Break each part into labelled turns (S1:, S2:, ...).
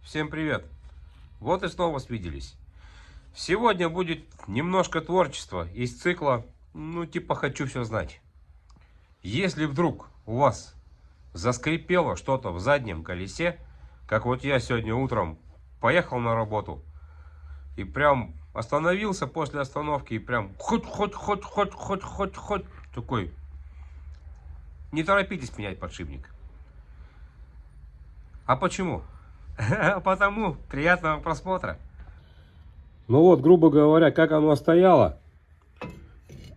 S1: Всем привет! Вот и снова свиделись. Сегодня будет немножко творчества из цикла, типа «Хочу все знать». Если вдруг у вас заскрипело что-то в заднем колесе, как вот я сегодня утром поехал на работу и прям остановился после остановки и прям хоть такой, не торопитесь менять подшипник. А почему? Потому приятного просмотра. Ну вот, грубо говоря, как оно стояло,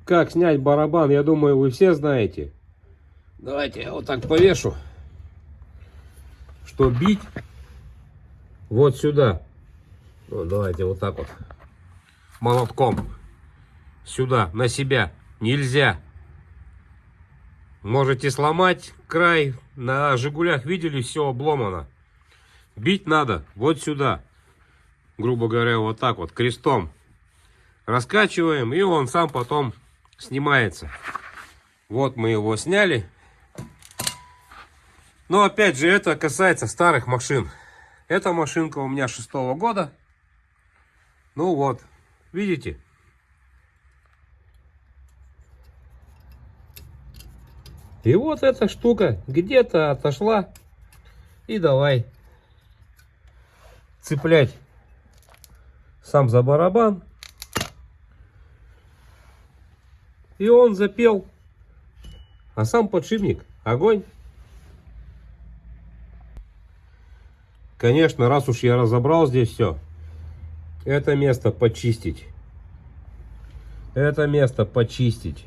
S1: как снять барабан, я думаю, вы все знаете. Давайте я вот так повешу, что бить вот сюда. Ну, давайте вот так вот молотком сюда, на себя нельзя. Можете сломать край, на Жигулях видели, все обломано. Бить надо вот сюда, грубо говоря, вот так вот, крестом. Раскачиваем, и он сам потом снимается. Вот мы его сняли. Но опять же, это касается старых машин. Эта машинка у меня 6-го года. Ну вот, видите? И вот эта штука где-то отошла. И давай цеплять сам за барабан. И он запел. А сам подшипник огонь. Конечно, раз уж я разобрал здесь все, это место почистить. Это место почистить.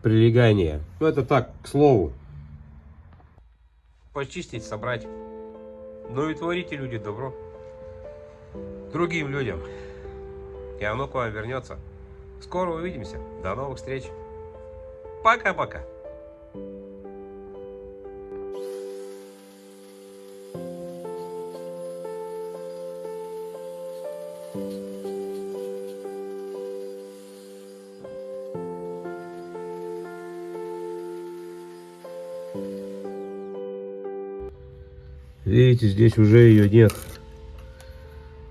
S1: Прилегание. Ну это так, к слову. Почистить, собрать. Ну и творите, люди, добро другим людям. И оно к вам вернется. Скоро увидимся. До новых встреч. Пока-пока. Видите, здесь уже ее нет.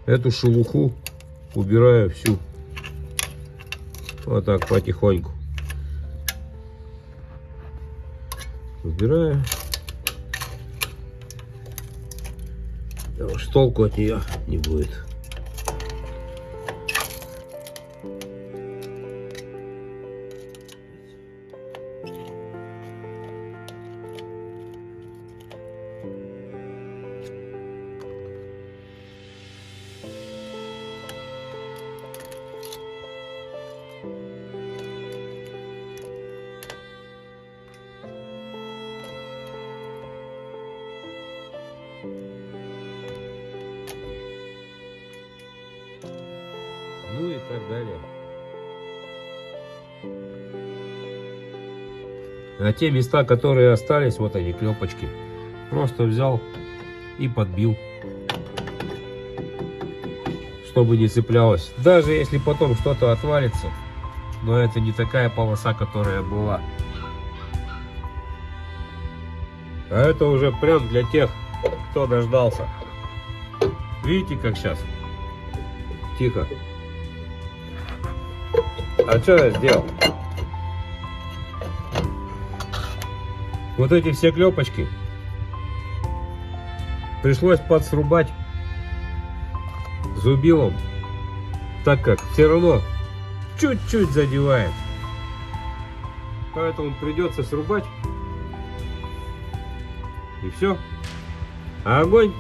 S1: Эту шелуху убираю всю. Вот так потихоньку. Убираю. Потому что толку от нее не будет. Ну и так далее. А те места, которые остались, вот они, клепочки, просто взял и подбил, чтобы не цеплялось. Даже если потом что-то отвалится, но это не такая полоса, которая была. А это уже прям для тех, кто дождался. Видите, как сейчас? Тихо. А что я сделал? Вот эти все клепочки пришлось подсрубать зубилом, так как все равно чуть-чуть задевает. Поэтому придется срубать. И все. А огонь